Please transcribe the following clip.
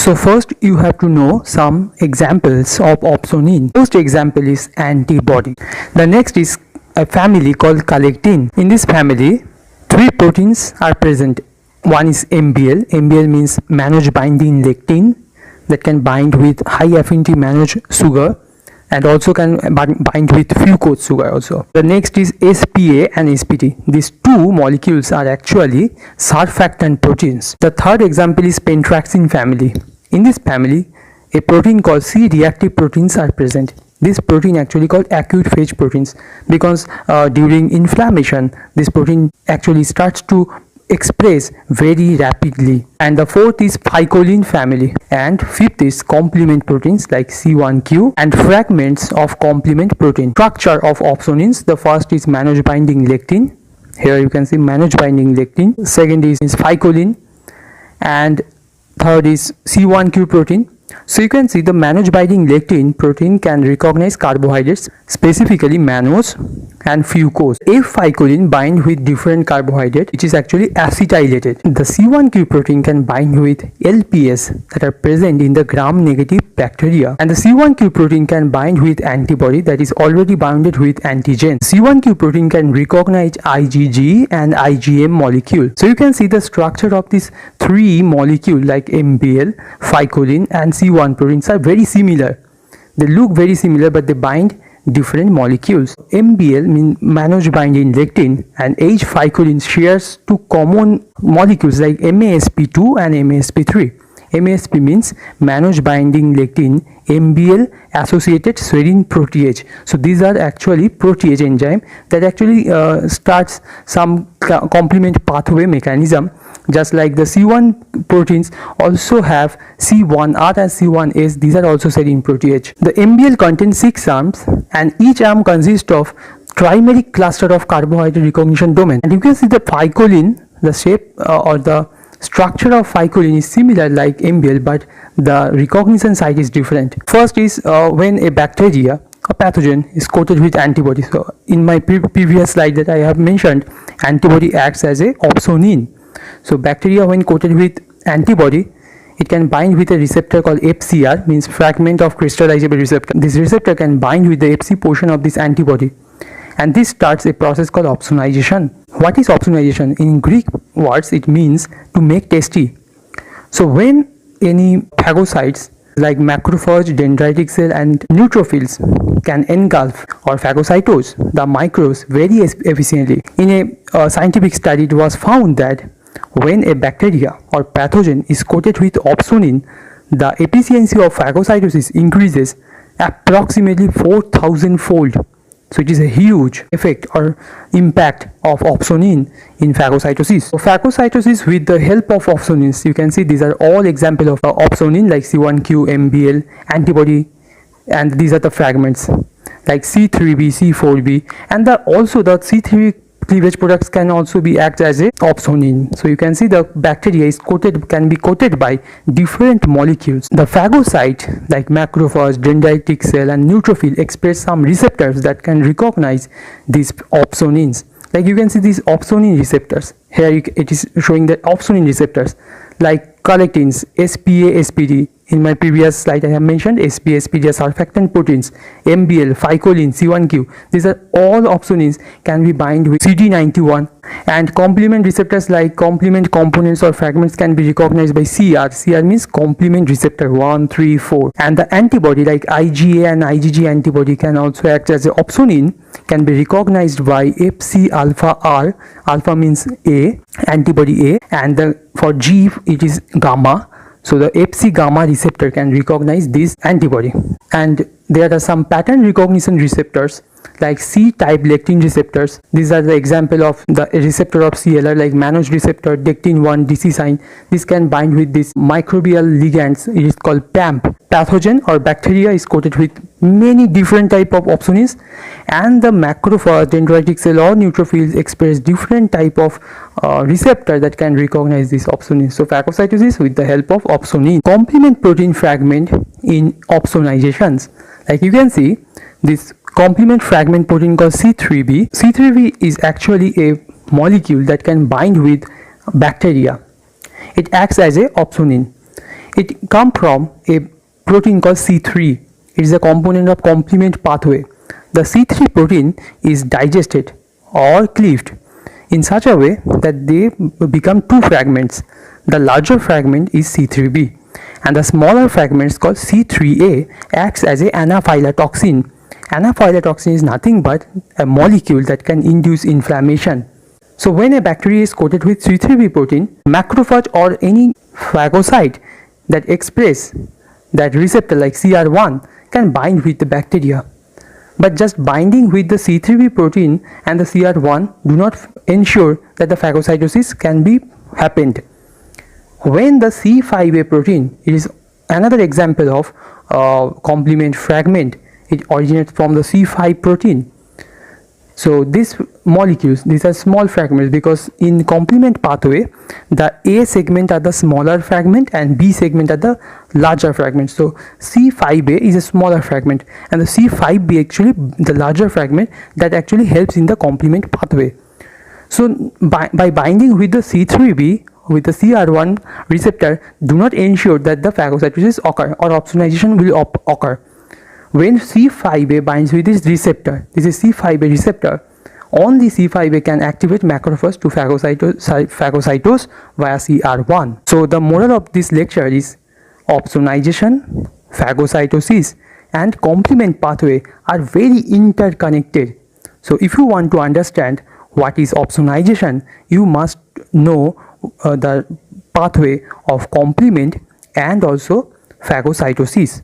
So first you have to know some examples of opsonin. First example is antibody. The next is a family called collectin. In this family, three proteins are present. One is MBL. MBL means mannose binding lectin, that can bind with high affinity mannose sugar and also can bind with fucose sugar also. The next is SPA and SPT. These two molecules are actually surfactant proteins. The third example is pentraxin family. In this family, a protein called C-reactive proteins are present. This protein actually called acute phage proteins, because during inflammation this protein actually starts to express very rapidly. And the fourth is ficolin family, and fifth is complement proteins like C1q and fragments of complement protein. Structure of opsonins: the first is mannose binding lectin. Here you can see mannose binding lectin. Second is ficolin, and third is C1q protein. So you can see the mannose binding lectin protein can recognize carbohydrates, specifically mannose and fucose. If ficolin bind with different carbohydrate, which is actually acetylated. The C1q protein can bind with LPS that are present in the gram-negative bacteria, and the C1q protein can bind with antibody that is already bounded with antigen. C1q protein can recognize IgG and IgM molecule. So you can see the structure of these three molecules like MBL, ficolin and C1 proteins are very similar. They look very similar, but they bind different molecules. MBL means mannose binding lectin, and H-ficolin shares two common molecules like MASP2 and MASP3. MASP means mannose binding lectin, MBL associated serine protease. So these are actually protease enzyme that actually starts some complement pathway mechanism. Just like the C1 proteins also have C1R and C1S, these are also serine protease. The MBL contains 6 arms, and each arm consists of trimeric cluster of carbohydrate recognition domain. And you can see the ficolin, the shape or the structure of ficolin is similar like MBL, but the recognition site is different. First is when a bacteria, a pathogen, is coated with antibody. So in my previous slide that I have mentioned, antibody acts as a opsonin. So bacteria, when coated with antibody, it can bind with a receptor called FCR, means fragment of crystallizable receptor. This receptor can bind with the FC portion of this antibody, and this starts a process called opsonization. What is opsonization? In Greek words, it means to make tasty. So when any phagocytes like macrophage, dendritic cell and neutrophils can engulf or phagocytose the microbes very efficiently. In a scientific study, it was found that when a bacteria or pathogen is coated with opsonin, the efficiency of phagocytosis increases approximately 4,000-fold. So it is a huge effect or impact of opsonin in phagocytosis. So phagocytosis with the help of opsonins, you can see these are all examples of opsonin like C1q, MBL, antibody, and these are the fragments like C3b, C4b, and also the C3 cleavage products can also be act as a opsonin. So you can see the bacteria is can be coated by different molecules. The phagocyte like macrophage, dendritic cell and neutrophil express some receptors that can recognize these opsonins. Like you can see these opsonin receptors. Here it is showing the opsonin receptors like collectins, SPA, SPT. In my previous slide I have mentioned SPA, SPT are surfactant proteins, MBL, ficolin, C1q. These are all opsonins can be bind with CD91, and complement receptors like complement components or fragments can be recognized by CR. CR means complement receptor 1, 3, 4. And the antibody like IgA and IgG antibody can also act as a opsonin, can be recognized by FC alpha R. Alpha means A, antibody A, and for G it is gamma. So the FC gamma receptor can recognize this antibody. And there are some pattern recognition receptors like C-type lectin receptors. These are the example of the receptor of CLR like mannose receptor, dectin-1, DC sign. This can bind with this microbial ligands. It is called PAMP. Pathogen or bacteria is coated with many different type of opsonins, and the macrophage, dendritic cell or neutrophils express different type of receptor that can recognize this opsonin. So phagocytosis with the help of opsonin. Complement protein fragment in opsonizations. Like you can see this complement fragment protein called C3b. C3b is actually a molecule that can bind with bacteria. It acts as a opsonin. It comes from a protein called C3. It is a component of complement pathway. The C3 protein is digested or cleaved in such a way that they become two fragments. The larger fragment is C3b and the smaller fragments called C3a acts as an anaphylatoxin. Anaphylatoxin is nothing but a molecule that can induce inflammation. So when a bacteria is coated with C3b protein, macrophage or any phagocyte that express that receptor like CR1 can bind with the bacteria. But just binding with the C3b protein and the CR1 do not ensure that the phagocytosis can be happened. When the C5a protein, it is another example of complement fragment. It originates from the C5 protein. So these molecules, these are small fragments because in complement pathway, the A segment are the smaller fragment and B segment are the larger fragment. So C5A is a smaller fragment and the C5B actually the larger fragment that actually helps in the complement pathway. So by binding with the C3B with the CR1 receptor do not ensure that the phagocytosis occur or opsonization will occur. When C5a binds with this receptor, this is C5a receptor, only C5a can activate macrophage to phagocytose via CR1. So the moral of this lecture is opsonization, phagocytosis and complement pathway are very interconnected. So if you want to understand what is opsonization, you must know the pathway of complement and also phagocytosis.